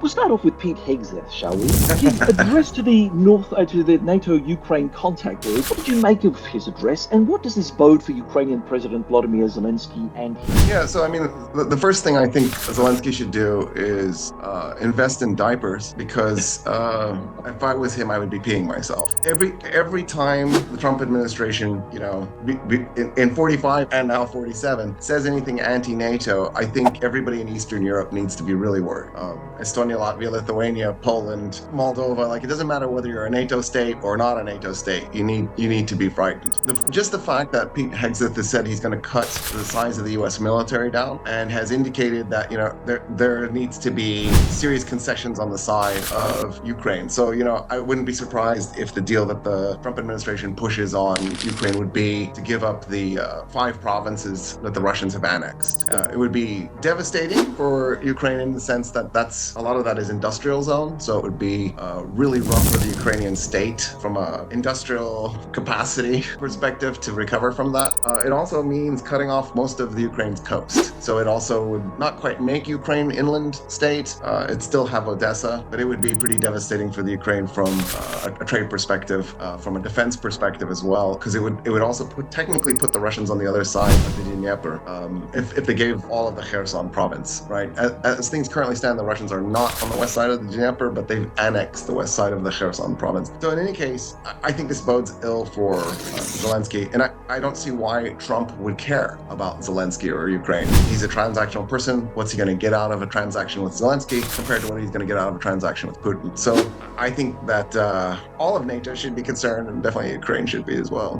We'll start off with Pete Hegseth, shall we? His address to the NATO Ukraine contact group. What did you make of his address, and what does this bode for Ukrainian President Vladimir Zelensky and his? Yeah, so I mean, the first thing I think Zelensky should do is invest in diapers because if I was him, I would be peeing myself. Every time the Trump administration, in 45 and now 47, says anything anti-NATO, I think everybody in Eastern Europe needs to be really worried. Estonia, Latvia, Lithuania, Poland, Moldova, like it doesn't matter whether you're a NATO state or not a NATO state, you need to be frightened. Just the fact that Pete Hegseth has said he's going to cut the size of the U.S. military down and has indicated that there needs to be serious concessions on the side of Ukraine. So I wouldn't be surprised if the deal that the Trump administration pushes on Ukraine would be to give up the 5 provinces that the Russians have annexed. It would be devastating for Ukraine in the sense that a lot of that is industrial zone, so it would be really rough for the Ukrainian state from an industrial capacity perspective to recover from that. It also means cutting off most of the Ukraine's coast, so it also would not quite make Ukraine inland state. It'd still have Odessa, but it would be pretty devastating for the Ukraine from a trade perspective, from a defense perspective as well, because it would also technically put the Russians on the other side of the Dnieper if they gave all of the Kherson province, right? As things currently stand, the Russians are not on the west side of the Dnieper, but they've annexed the west side of the Kherson province. So in any case, I think this bodes ill for Zelensky, and I don't see why Trump would care about Zelensky or Ukraine. He's a transactional person. What's he going to get out of a transaction with Zelensky compared to what he's going to get out of a transaction with Putin? So I think that all of NATO should be concerned, and definitely Ukraine should be as well.